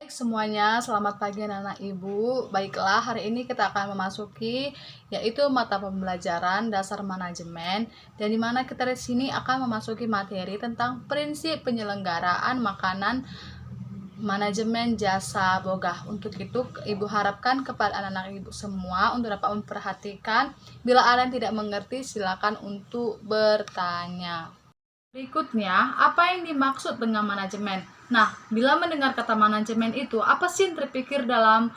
Semuanya, selamat pagi anak-anak ibu. Baiklah, hari ini kita akan memasuki yaitu mata pembelajaran dasar manajemen, dan dimana kita di sini akan memasuki materi tentang prinsip penyelenggaraan makanan manajemen jasa boga. Untuk itu, ibu harapkan kepada anak-anak ibu semua untuk dapat memperhatikan. Bila ada yang tidak mengerti, silakan untuk bertanya. Berikutnya, apa yang dimaksud dengan manajemen? Nah, bila mendengar kata manajemen itu, apa sih yang terpikir dalam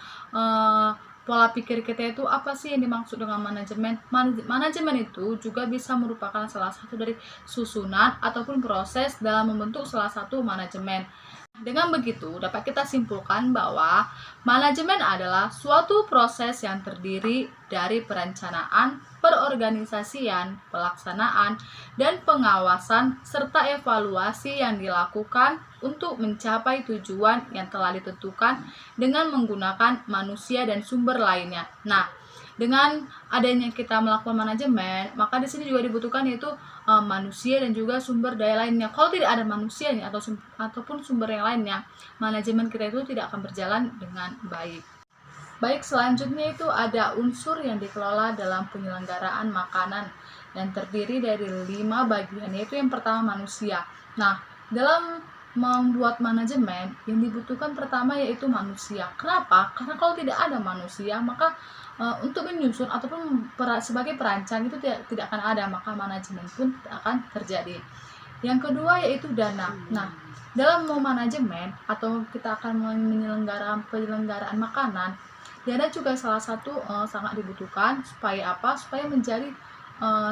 pola pikir kita itu? Apa sih yang dimaksud dengan manajemen? Manajemen itu juga bisa merupakan salah satu dari susunan ataupun proses dalam membentuk salah satu manajemen. Dengan begitu, dapat kita simpulkan bahwa manajemen adalah suatu proses yang terdiri dari perencanaan, perorganisasian, pelaksanaan, dan pengawasan, serta evaluasi yang dilakukan untuk mencapai tujuan yang telah ditentukan dengan menggunakan manusia dan sumber lainnya. Nah, dengan adanya kita melakukan manajemen, maka di sini juga dibutuhkan yaitu manusia dan juga sumber daya lainnya. Kalau tidak ada manusianya ataupun sumber yang lainnya, manajemen kita itu tidak akan berjalan dengan baik. Baik, selanjutnya itu ada unsur yang dikelola dalam penyelenggaraan makanan yang terdiri dari 5 bagian, yaitu yang pertama manusia. Nah, dalam membuat manajemen yang dibutuhkan pertama yaitu manusia. Kenapa? Karena kalau tidak ada manusia, maka untuk menyusun ataupun sebagai perancang itu tidak akan ada, maka manajemen pun tidak akan terjadi. Yang kedua yaitu dana. Nah, dalam manajemen atau kita akan penyelenggaraan makanan, dana juga salah satu sangat dibutuhkan. Supaya apa? Supaya menjadi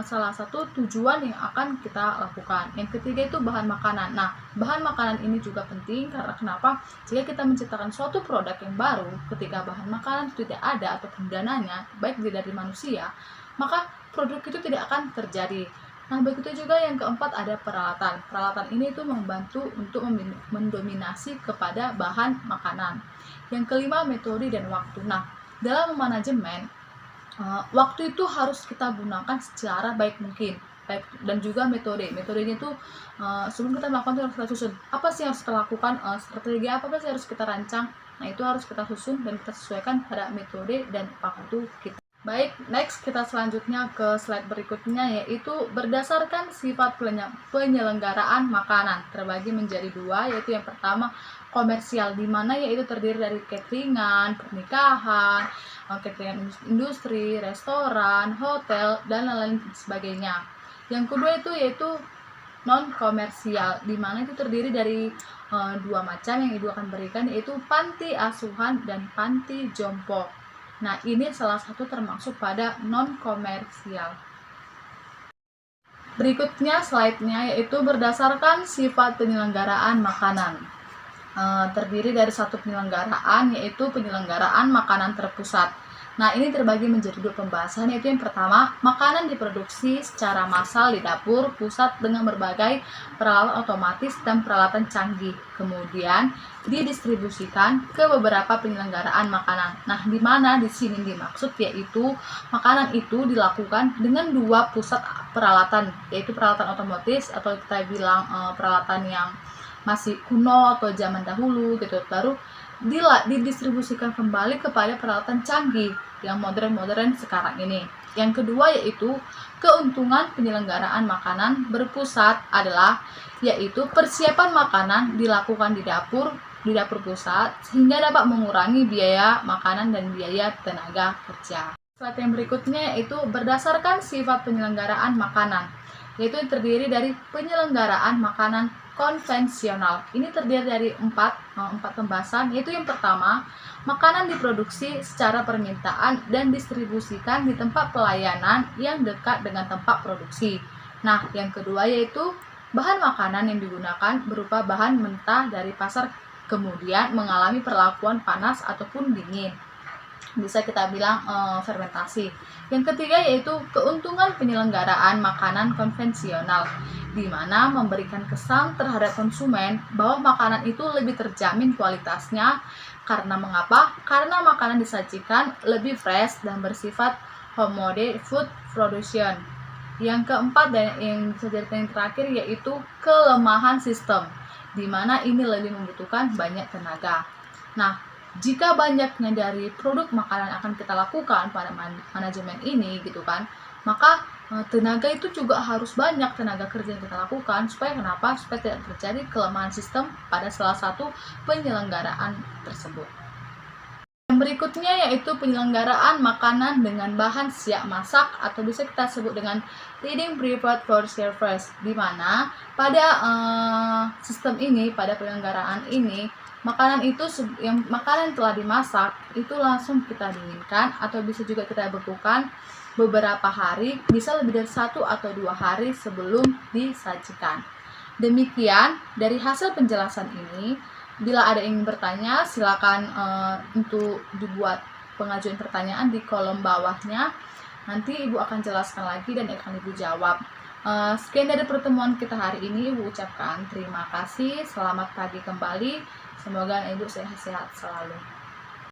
salah satu tujuan yang akan kita lakukan. Yang ketiga itu bahan makanan. Nah, bahan makanan ini juga penting karena kenapa? Jika kita menciptakan suatu produk yang baru, ketika bahan makanan tidak ada ataupun dananya, baik dari manusia, maka produk itu tidak akan terjadi. Nah, begitu juga yang keempat ada peralatan. Peralatan ini itu membantu untuk mendominasi kepada bahan makanan. Yang kelima metode dan waktu. Nah, dalam manajemen, waktu itu harus kita gunakan secara baik mungkin, dan juga metodenya itu sebelum kita melakukan itu harus kita susun apa sih yang harus kita lakukan, strategi apa sih harus kita rancang. Nah, itu harus kita susun dan kita sesuaikan pada metode dan waktu kita. Baik, next kita selanjutnya ke slide berikutnya, yaitu berdasarkan sifat penyelenggaraan makanan terbagi menjadi dua, yaitu yang pertama komersial, di mana yaitu terdiri dari cateringan, pernikahan, cateringan industri, restoran, hotel, dan lain-lain sebagainya. Yang kedua itu yaitu non komersial, di mana itu terdiri dari dua macam yang ibu akan berikan, yaitu panti asuhan dan panti jompo. Nah, ini salah satu termasuk pada non komersial. Berikutnya slide-nya yaitu berdasarkan sifat penyelenggaraan makanan. Terdiri dari satu penyelenggaraan, yaitu penyelenggaraan makanan terpusat. Nah, ini terbagi menjadi dua pembahasan, yaitu yang pertama, makanan diproduksi secara massal di dapur pusat dengan berbagai peralatan otomatis dan peralatan canggih. Kemudian didistribusikan ke beberapa penyelenggaraan makanan. Nah, di mana di sini dimaksud yaitu makanan itu dilakukan dengan dua pusat peralatan, yaitu peralatan otomatis atau kita bilang peralatan yang masih kuno atau zaman dahulu gitu, baru didistribusikan kembali kepada peralatan canggih yang modern sekarang ini. Yang kedua yaitu keuntungan penyelenggaraan makanan berpusat adalah yaitu persiapan makanan dilakukan di dapur pusat sehingga dapat mengurangi biaya makanan dan biaya tenaga kerja. Slide yang berikutnya yaitu berdasarkan sifat penyelenggaraan makanan, yaitu terdiri dari penyelenggaraan makanan konvensional. Ini terdiri dari empat pembahasan, yaitu yang pertama, makanan diproduksi secara permintaan dan distribusikan di tempat pelayanan yang dekat dengan tempat produksi. Nah, yang kedua yaitu bahan makanan yang digunakan berupa bahan mentah dari pasar kemudian mengalami perlakuan panas ataupun dingin. Bisa kita bilang fermentasi. Yang ketiga yaitu keuntungan penyelenggaraan makanan konvensional, di mana memberikan kesan terhadap konsumen bahwa makanan itu lebih terjamin kualitasnya. Karena mengapa? Karena makanan disajikan lebih fresh dan bersifat homemade food production. Yang keempat dan yang terakhir yaitu kelemahan sistem, di mana ini lebih membutuhkan banyak tenaga. Nah, jika banyaknya dari produk makanan akan kita lakukan pada manajemen ini gitu kan, maka tenaga itu juga harus banyak tenaga kerja yang kita lakukan supaya kenapa? Supaya tidak terjadi kelemahan sistem pada salah satu penyelenggaraan tersebut. Yang berikutnya yaitu penyelenggaraan makanan dengan bahan siap masak atau bisa kita sebut dengan leading prepared for service, di mana pada sistem ini, pada penyelenggaraan ini, makanan itu yang makanan telah dimasak itu langsung kita dinginkan atau bisa juga kita bekukan beberapa hari, bisa lebih dari 1 atau 2 hari sebelum disajikan. Demikian dari hasil penjelasan ini. Bila ada yang ingin bertanya, silakan untuk dibuat pengajuan pertanyaan di kolom bawahnya. Nanti Ibu akan jelaskan lagi dan akan Ibu jawab. Sekian dari pertemuan kita hari ini. Ibu ucapkan terima kasih. Selamat pagi kembali. Semoga Ibu sehat-sehat selalu.